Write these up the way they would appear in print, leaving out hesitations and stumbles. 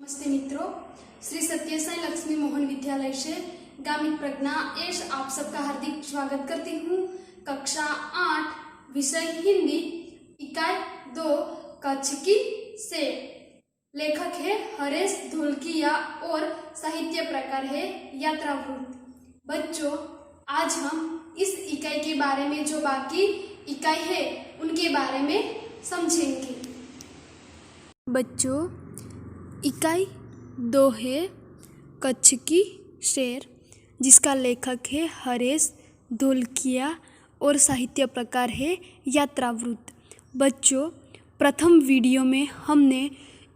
नमस्ते मित्रों, श्री सत्य साई लक्ष्मी मोहन विद्यालय से गामिक प्रज्ञा एस आप सबका हार्दिक स्वागत करती हूँ। कक्षा 8 विषय हिंदी, इकाई 2 कच्छ की शेर। लेखक है हरेश धोलकिया और साहित्य प्रकार है यात्रावृत्त। बच्चों, आज हम इस इकाई के बारे में जो बाकी इकाई है उनके बारे में समझेंगे। बच्चों, इकाई 2 है कच्छ की शेर, जिसका लेखक है हरेश धोलकिया और साहित्य प्रकार है यात्रावृत्त। बच्चों, प्रथम वीडियो में हमने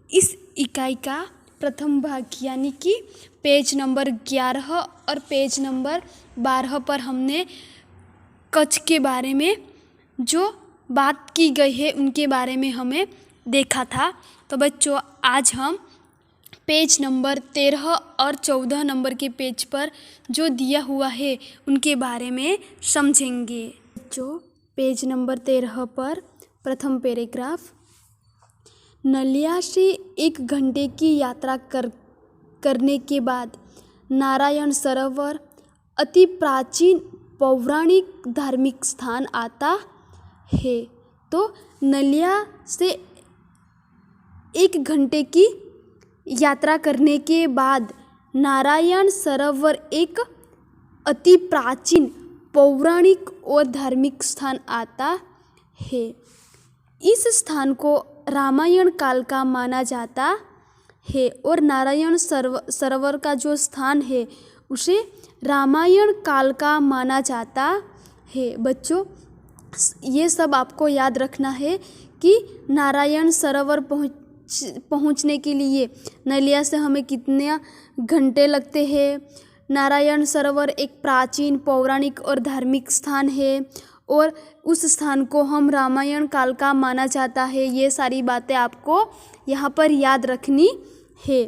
इस इकाई का प्रथम भाग यानी कि पेज नंबर 11 और पेज नंबर 12 पर हमने कच्छ के बारे में जो बात की गई है उनके बारे में हमें देखा था। तो बच्चों, आज हम पेज नंबर 13 और 14 नंबर के पेज पर जो दिया हुआ है उनके बारे में समझेंगे। बच्चों, पेज नंबर 13 पर प्रथम पैराग्राफ, नलिया से 1 घंटे की यात्रा करने के बाद नारायण सरोवर अति प्राचीन पौराणिक धार्मिक स्थान आता है। तो नलिया से 1 घंटे की यात्रा करने के बाद नारायण सरोवर एक अति प्राचीन पौराणिक और धार्मिक स्थान आता है। इस स्थान को रामायण काल का माना जाता है और नारायण सरोवर का जो स्थान है उसे रामायण काल का माना जाता है। बच्चों, ये सब आपको याद रखना है कि नारायण सरोवर पहुंचने के लिए नलिया से हमें कितने घंटे लगते हैं। नारायण सरोवर एक प्राचीन पौराणिक और धार्मिक स्थान है और उस स्थान को हम रामायण काल का माना जाता है। ये सारी बातें आपको यहाँ पर याद रखनी है।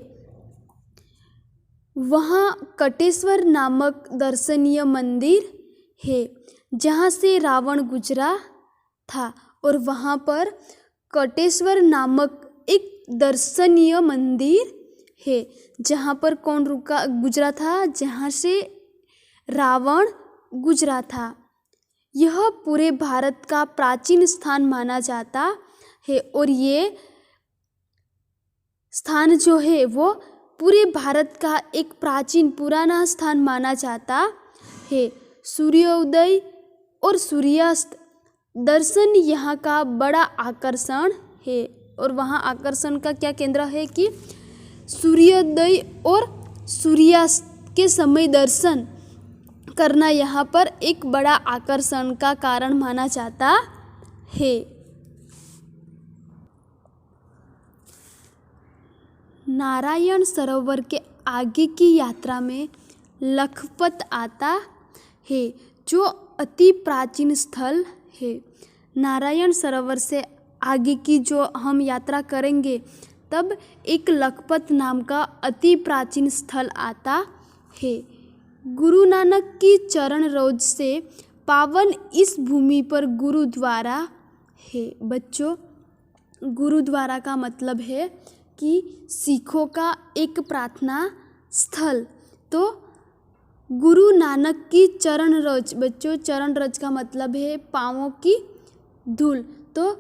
वहाँ कटेश्वर नामक दर्शनीय मंदिर है जहाँ से रावण गुजरा था और वहाँ पर कटेश्वर नामक एक दर्शनीय मंदिर है जहाँ पर कौन गुजरा था, जहाँ से रावण गुजरा था। यह पूरे भारत का प्राचीन स्थान माना जाता है और ये स्थान जो है वो पूरे भारत का एक प्राचीन पुराना स्थान माना जाता है। सूर्योदय और सूर्यास्त दर्शन यहाँ का बड़ा आकर्षण है और वहाँ आकर्षण का क्या केंद्र है कि सूर्योदय और सूर्यास्त के समय दर्शन करना यहाँ पर एक बड़ा आकर्षण का कारण माना जाता है। नारायण सरोवर के आगे की यात्रा में लखपत आता है जो अति प्राचीन स्थल है। नारायण सरोवर से आगे की जो हम यात्रा करेंगे तब एक लखपत नाम का अति प्राचीन स्थल आता है। गुरु नानक की चरण रोज से पावन इस भूमि पर गुरुद्वारा है। बच्चों, गुरुद्वारा का मतलब है कि सिखों का एक प्रार्थना स्थल। तो गुरु नानक की चरण रज, बच्चों चरण रज का मतलब है पाँवों की धूल। तो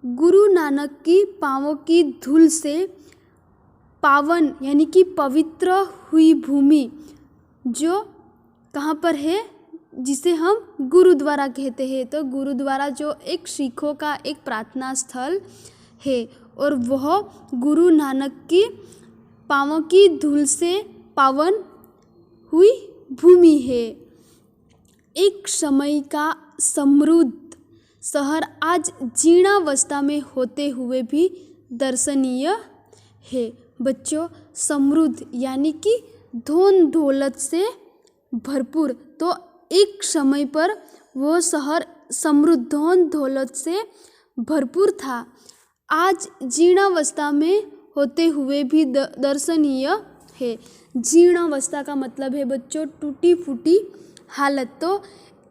गुरु नानक की पाँवों की धूल से पावन यानी कि पवित्र हुई भूमि जो कहाँ पर है, जिसे हम गुरुद्वारा कहते हैं। तो गुरुद्वारा जो एक सिखों का एक प्रार्थना स्थल है और वह गुरु नानक की पाँवों की धूल से पावन हुई भूमि है। एक समय का समृद्ध शहर आज जीर्णावस्था में होते हुए भी दर्शनीय है। बच्चों, समृद्ध यानी कि धन दौलत से भरपूर। तो एक समय पर वो शहर समृद्ध धन दौलत से भरपूर था, आज जीर्णावस्था में होते हुए भी दर्शनीय है। जीर्णावस्था का मतलब है बच्चों टूटी फूटी हालत। तो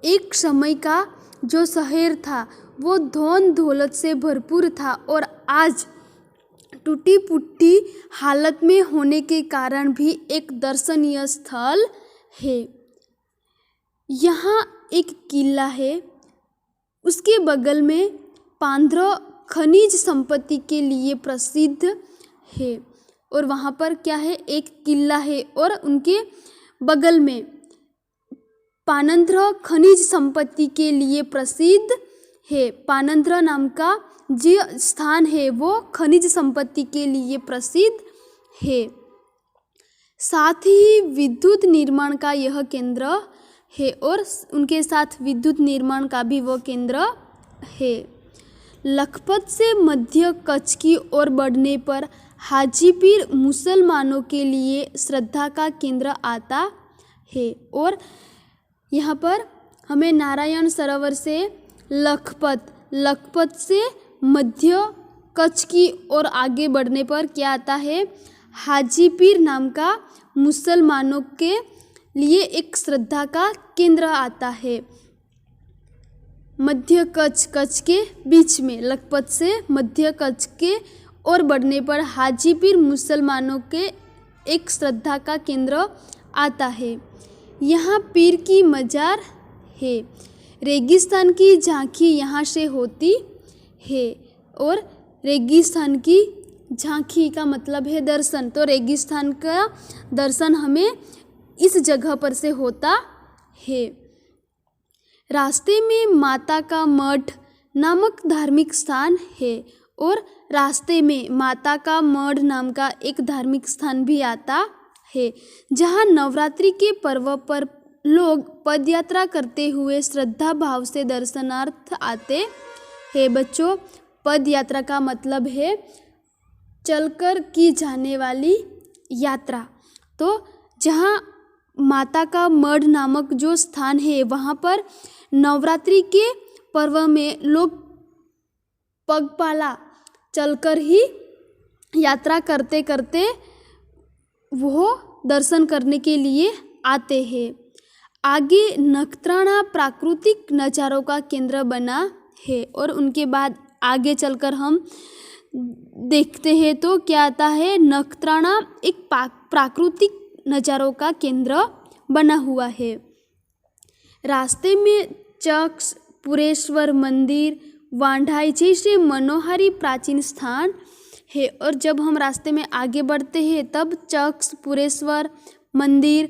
एक समय का जो शहर था वो धन दौलत से भरपूर था और आज टूटी फूटी हालत में होने के कारण भी एक दर्शनीय स्थल है। यहाँ एक किला है, उसके बगल में पांद्रा खनिज संपत्ति के लिए प्रसिद्ध है। और वहाँ पर क्या है, एक किला है और उनके बगल में पानंद्र खनिज संपत्ति के लिए प्रसिद्ध है। पानंद्र नाम का जो स्थान है वो खनिज संपत्ति के लिए प्रसिद्ध है। साथ ही विद्युत निर्माण का यह केंद्र है और उनके साथ विद्युत निर्माण का भी वो केंद्र है। लखपत से मध्य कच्छ की ओर बढ़ने पर हाजीपीर मुसलमानों के लिए श्रद्धा का केंद्र आता है। और यहाँ पर हमें नारायण सरोवर से लखपत से मध्य कच्छ की ओर आगे बढ़ने पर क्या आता है, हाजीपीर नाम का मुसलमानों के लिए एक श्रद्धा का केंद्र आता है। मध्य कच्छ के बीच में लखपत से मध्य कच्छ के ओर बढ़ने पर हाजीपीर मुसलमानों के एक श्रद्धा का केंद्र आता है। यहाँ पीर की मजार है। रेगिस्तान की झांकी यहाँ से होती है। और रेगिस्तान की झांकी का मतलब है दर्शन, तो रेगिस्तान का दर्शन हमें इस जगह पर से होता है। रास्ते में माता का मठ नामक धार्मिक स्थान है और रास्ते में माता का मठ नाम का एक धार्मिक स्थान भी आता है, जहाँ नवरात्रि के पर्व पर लोग पदयात्रा करते हुए श्रद्धा भाव से दर्शनार्थ आते हैं। बच्चों, पद यात्रा का मतलब है चलकर की जाने वाली यात्रा। तो जहाँ माता का मठ नामक जो स्थान है वहाँ पर नवरात्रि के पर्व में लोग पगपाला चलकर ही यात्रा करते करते वो दर्शन करने के लिए आते हैं। आगे नखत्राना प्राकृतिक नज़ारों का केंद्र बना है और उनके बाद आगे चलकर हम देखते हैं तो क्या आता है, नखत्राना एक प्राकृतिक नज़ारों का केंद्र बना हुआ है। रास्ते में चक्स पुरेश्वर मंदिर वांढाई जैसे मनोहारी प्राचीन स्थान है। और जब हम रास्ते में आगे बढ़ते हैं तब चक्स पुरेश्वर मंदिर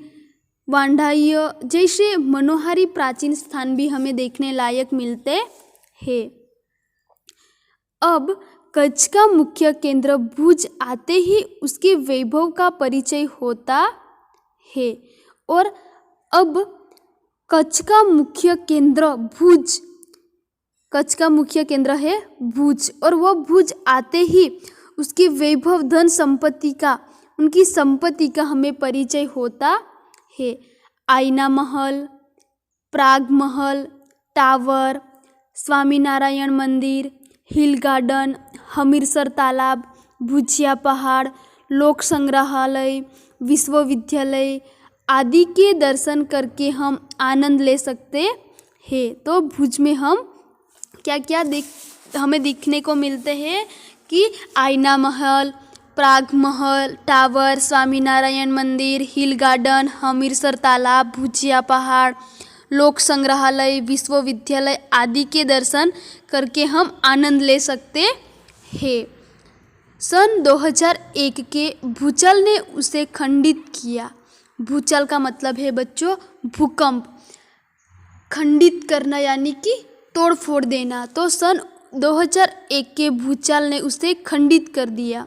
वांढाई जैसे मनोहारी प्राचीन स्थान भी हमें देखने लायक मिलते हैं। अब कच्छ का मुख्य केंद्र भुज आते ही उसके वैभव का परिचय होता है। और अब कच्छ का मुख्य केंद्र भुज, कच्छ का मुख्य केंद्र है भुज, और वह भुज आते ही उसके वैभव धन संपत्ति का, उनकी संपत्ति का हमें परिचय होता है। आईना महल, प्राग महल, टावर, स्वामीनारायण मंदिर, हिल गार्डन, हमीरसर तालाब, भुजिया पहाड़, लोक संग्रहालय, विश्वविद्यालय आदि के दर्शन करके हम आनंद ले सकते हैं। तो भुज में हम क्या क्या हमें देखने को मिलते हैं कि आईना महल, प्राग महल, टावर, स्वामीनारायण मंदिर, हिल गार्डन, हमीरसर तालाब, भुजिया पहाड़, लोक संग्रहालय, विश्वविद्यालय आदि के दर्शन करके हम आनंद ले सकते हैं। सन 2001 के भूचाल ने उसे खंडित किया। भूचाल का मतलब है बच्चों भूकंप, खंडित करना यानी कि तोड़ फोड़ देना। तो सन 2001 के भूचाल ने उसे खंडित कर दिया।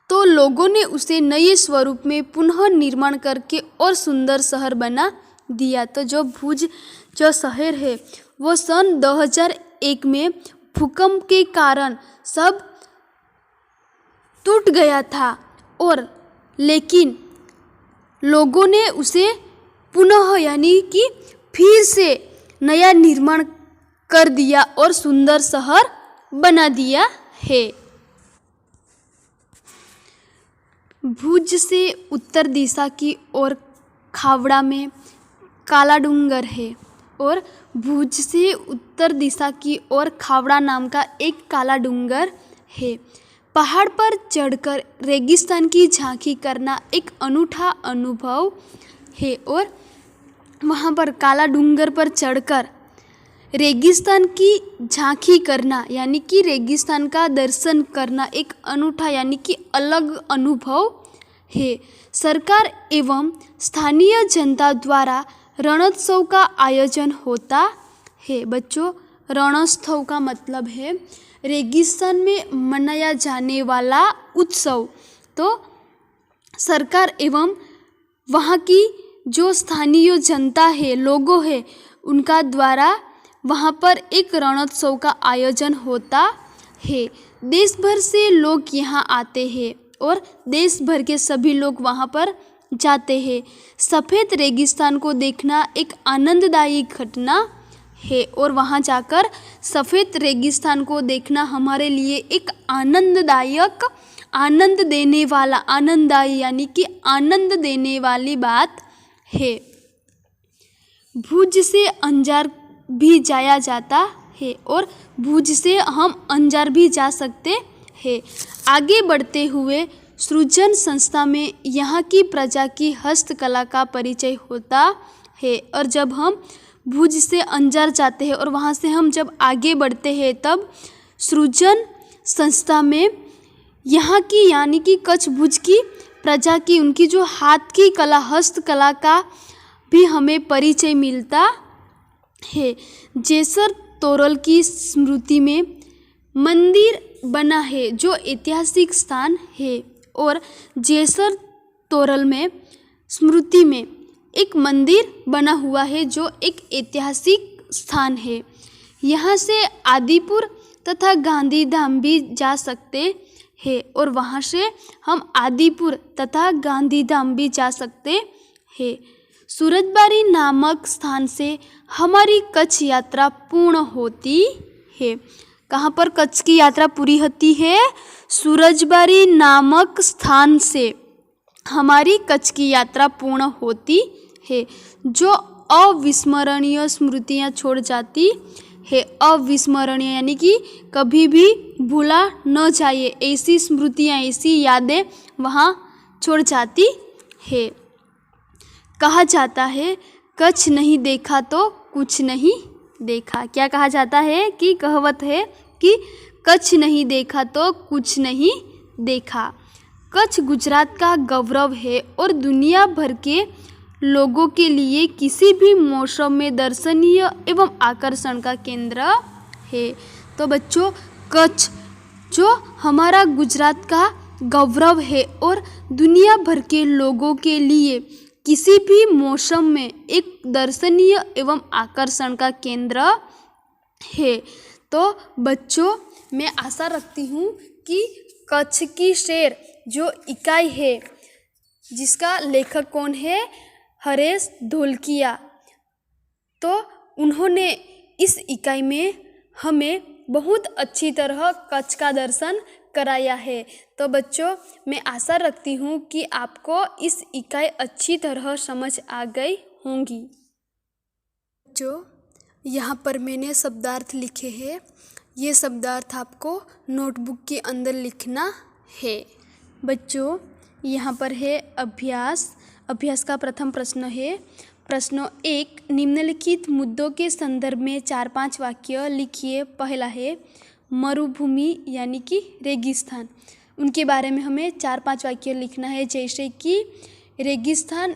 तो लोगों ने उसे नए स्वरूप में पुनः निर्माण करके और सुंदर शहर बना दिया। तो जो भुज जो शहर है वो सन 2001 में भूकंप के कारण सब टूट गया था, और लेकिन लोगों ने उसे पुनः यानी कि फिर से नया निर्माण कर दिया और सुंदर शहर बना दिया है। भुज से उत्तर दिशा की ओर खावड़ा में काला डूंगर है, और भुज से उत्तर दिशा की ओर खावड़ा नाम का एक काला डूंगर है। पहाड़ पर चढ़कर रेगिस्तान की झांकी करना एक अनूठा अनुभव है। और वहाँ पर काला डूंगर पर चढ़कर रेगिस्तान की झांकी करना यानी कि रेगिस्तान का दर्शन करना एक अनूठा यानी कि अलग अनुभव है। सरकार एवं स्थानीय जनता द्वारा रणोत्सव का आयोजन होता है। बच्चों, रणोत्सव का मतलब है रेगिस्तान में मनाया जाने वाला उत्सव। तो सरकार एवं वहाँ की जो स्थानीय जनता है, लोगों है, उनका द्वारा वहाँ पर एक रणोत्सव का आयोजन होता है। देश भर से लोग यहाँ आते हैं और देश भर के सभी लोग वहाँ पर जाते हैं। सफ़ेद रेगिस्तान को देखना एक आनंददायी घटना है और वहाँ जाकर सफ़ेद रेगिस्तान को देखना हमारे लिए एक आनंददायक, आनंद देने वाला, आनंददायी यानी कि आनंद देने वाली बात है। भुज से अंजार भी जाया जाता है और भुज से हम अंजार भी जा सकते हैं। आगे बढ़ते हुए सृजन संस्था में यहाँ की प्रजा की हस्तकला का परिचय होता है। और जब हम भुज से अंजार जाते हैं और वहाँ से हम जब आगे बढ़ते हैं तब सृजन संस्था में यहाँ की यानी कि कच्छ भुज की प्रजा की उनकी जो हाथ की कला, हस्तकला का भी हमें परिचय मिलता है। जेसर तोरल की स्मृति में मंदिर बना है जो ऐतिहासिक स्थान है। और जेसर तोरल में स्मृति में एक मंदिर बना हुआ है जो एक ऐतिहासिक स्थान है। यहाँ से आदिपुर तथा गांधीधाम भी जा सकते हैं और वहाँ से हम आदिपुर तथा गांधीधाम भी जा सकते हैं। सूरजबारी नामक स्थान से हमारी कच्छ यात्रा पूर्ण होती है। कहाँ पर कच्छ की यात्रा पूरी होती है? सूरजबारी नामक स्थान से हमारी कच्छ की यात्रा पूर्ण होती है, जो अविस्मरणीय स्मृतियाँ छोड़ जाती है। अविस्मरणीय यानी कि कभी भी भूला न जाए, ऐसी स्मृतियाँ, ऐसी यादें वहाँ छोड़ जाती है। कहा जाता है कच्छ नहीं देखा तो कुछ नहीं देखा। क्या कहा जाता है कि कहावत है कि कच्छ नहीं देखा तो कुछ नहीं देखा। कच्छ गुजरात का गौरव है और दुनिया भर के लोगों के लिए किसी भी मौसम में दर्शनीय एवं आकर्षण का केंद्र है। तो बच्चों, कच्छ जो हमारा गुजरात का गौरव है और दुनिया भर के लोगों के लिए किसी भी मौसम में एक दर्शनीय एवं आकर्षण का केंद्र है। तो बच्चों, मैं आशा रखती हूँ कि कच्छ की शेर जो इकाई है जिसका लेखक कौन है? हरेश ढोलकिया। तो उन्होंने इस इकाई में हमें बहुत अच्छी तरह कच्छ का दर्शन कराया है। तो बच्चों, मैं आशा रखती हूँ कि आपको इस इकाई अच्छी तरह समझ आ गई होंगी। जो यहाँ पर मैंने शब्दार्थ लिखे हैं, ये शब्दार्थ आपको नोटबुक के अंदर लिखना है। बच्चों, यहाँ पर है अभ्यास। अभ्यास का प्रथम प्रश्न है। प्रश्न 1, निम्नलिखित मुद्दों के संदर्भ में 4-5 वाक्य लिखिए। पहला है मरुभूमि यानी कि रेगिस्तान, उनके बारे में हमें 4-5 वाक्य लिखना है। जैसे कि रेगिस्तान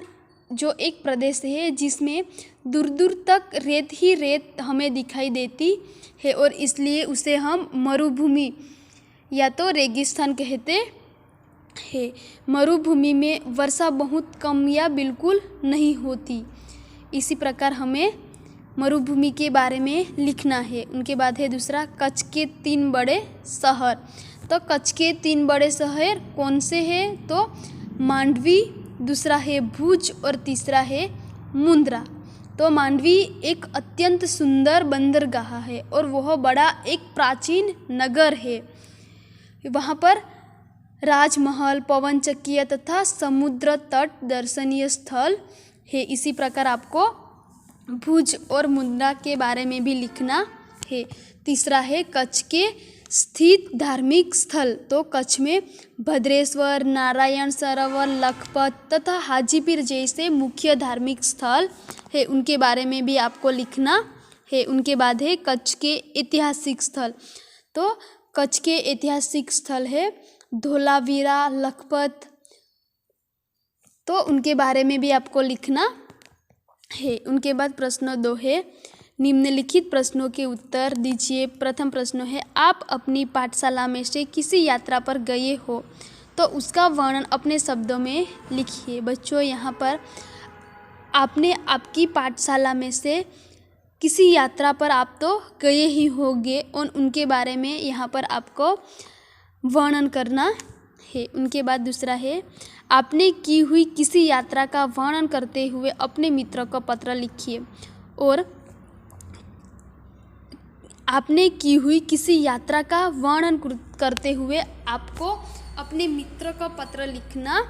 जो एक प्रदेश है जिसमें दूर दूर तक रेत ही रेत हमें दिखाई देती है और इसलिए उसे हम मरुभूमि या तो रेगिस्तान कहते हैं। मरुभूमि में वर्षा बहुत कम या बिल्कुल नहीं होती। इसी प्रकार हमें मरुभूमि के बारे में लिखना है। उनके बाद है दूसरा, कच्छ के 3 बड़े शहर। तो कच्छ के 3 बड़े शहर कौन से हैं? तो मांडवी, दूसरा है भुज और तीसरा है मुंद्रा। तो मांडवी एक अत्यंत सुंदर बंदरगाह है और वह बड़ा एक प्राचीन नगर है। वहाँ पर राजमहल, पवन चक्कियाँ तथा समुद्र तट दर्शनीय स्थल है। इसी प्रकार आपको भुज और मुंद्रा के बारे में भी लिखना है। तीसरा है कच्छ के स्थित धार्मिक स्थल, तो कच्छ में भद्रेश्वर, नारायण सरोवर, लखपत तथा हाजीपीर जैसे मुख्य धार्मिक स्थल है, उनके बारे में भी आपको लिखना है। उनके बाद है कच्छ के ऐतिहासिक स्थल, तो कच्छ के ऐतिहासिक स्थल है धोलावीरा, लखपत, तो उनके बारे में भी आपको लिखना है। उनके बाद प्रश्न 2 है निम्नलिखित प्रश्नों के उत्तर दीजिए। प्रथम प्रश्न है आप अपनी पाठशाला में से किसी यात्रा पर गए हो तो उसका वर्णन अपने शब्दों में लिखिए। बच्चों यहाँ पर आपने आपकी पाठशाला में से किसी यात्रा पर आप तो गए ही होंगे और उनके बारे में यहाँ पर आपको वर्णन करना है। उनके बाद दूसरा है आपने की हुई किसी यात्रा का वर्णन करते हुए अपने मित्र को पत्र लिखिए। और आपने की हुई किसी यात्रा का वर्णन करते हुए आपको अपने मित्र को पत्र लिखना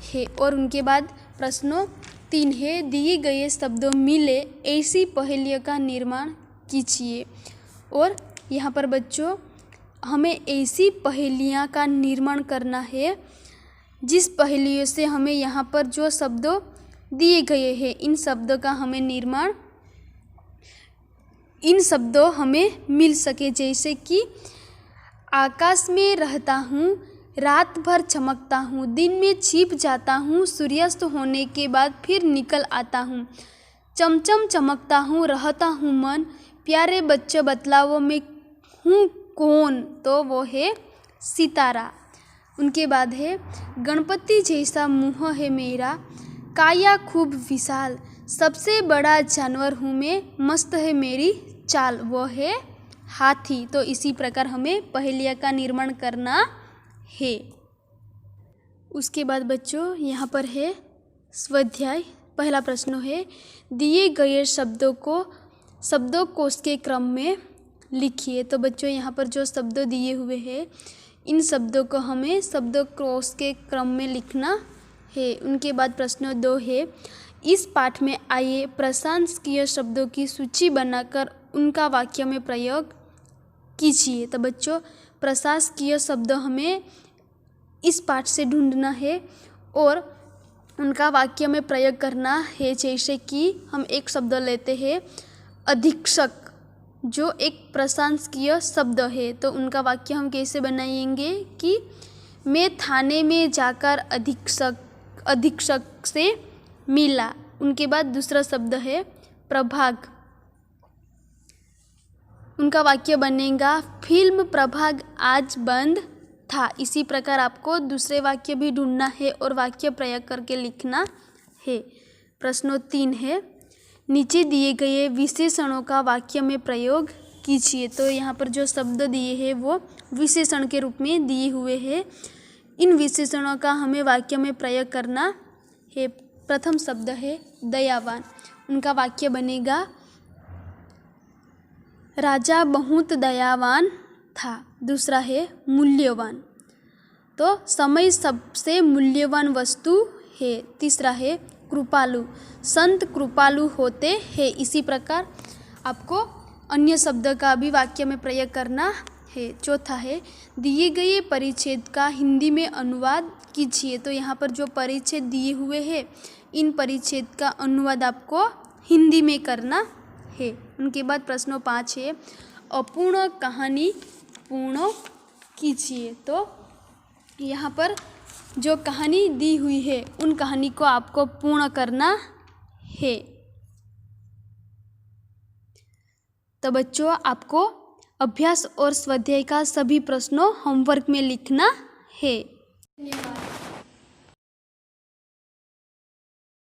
है। और उनके बाद प्रश्न 3 है दिए गए शब्दों मिले ऐसी पहेलियों का निर्माण कीजिए। और यहाँ पर बच्चों हमें ऐसी पहेलियाँ का निर्माण करना है जिस पहेलियों से हमें यहाँ पर जो शब्द दिए गए हैं इन शब्दों का हमें निर्माण, इन शब्दों हमें मिल सके। जैसे कि आकाश में रहता हूँ, रात भर चमकता हूँ, दिन में छिप जाता हूँ, सूर्यास्त होने के बाद फिर निकल आता हूँ, चमचम चमकता हूँ, रहता हूँ मन, प्यारे बच्चे बतलाओ मैं हूँ कौन, तो वो है सितारा। उनके बाद है गणपति जैसा मुँह है मेरा, काया खूब विशाल, सबसे बड़ा जानवर हूँ मैं, मस्त है मेरी चाल, वो है हाथी। तो इसी प्रकार हमें पहेलिया का निर्माण करना है। उसके बाद बच्चों यहाँ पर है स्वाध्याय। पहला प्रश्न है दिए गए शब्दों को शब्दकोश के क्रम में लिखिए। तो बच्चों यहाँ पर जो शब्द दिए हुए हैं इन शब्दों को हमें शब्दकोश के क्रम में लिखना है। उनके बाद प्रश्न 2 है इस पाठ में आए प्रशंसनीय शब्दों की सूची बनाकर उनका वाक्य में प्रयोग कीजिए। तो बच्चों प्रशंसनीय शब्द हमें इस पाठ से ढूंढना है और उनका वाक्य में प्रयोग करना है। जैसे कि हम एक शब्द लेते हैं अधीक्षक, जो एक प्रशंसनीय शब्द है, तो उनका वाक्य हम कैसे बनाएंगे कि मैं थाने में जाकर अधीक्षक से मिला। उनके बाद दूसरा शब्द है प्रभाग, उनका वाक्य बनेगा फिल्म प्रभाग आज बंद था। इसी प्रकार आपको दूसरे वाक्य भी ढूंढना है और वाक्य प्रयोग करके लिखना है। प्रश्न 3 है नीचे दिए गए विशेषणों का वाक्य में प्रयोग कीजिए। तो यहाँ पर जो शब्द दिए हैं वो विशेषण के रूप में दिए हुए हैं। इन विशेषणों का हमें वाक्य में प्रयोग करना है। प्रथम शब्द है दयावान, उनका वाक्य बनेगा राजा बहुत दयावान था। दूसरा है मूल्यवान, तो समय सबसे मूल्यवान वस्तु है। तीसरा है कृपालु, संत कृपालु होते हैं। इसी प्रकार आपको अन्य शब्द का भी वाक्य में प्रयोग करना है। चौथा है दिए गए परिच्छेद का हिंदी में अनुवाद कीजिए। तो यहाँ पर जो परिच्छेद दिए हुए हैं इन परिच्छेद का अनुवाद आपको हिंदी में करना है। उनके बाद प्रश्न 5 है अपूर्ण कहानी पूर्ण कीजिए। तो यहाँ पर जो कहानी दी हुई है उन कहानी को आपको पूर्ण करना है। तो बच्चों आपको अभ्यास और स्वाध्याय का सभी प्रश्नों होमवर्क में लिखना है।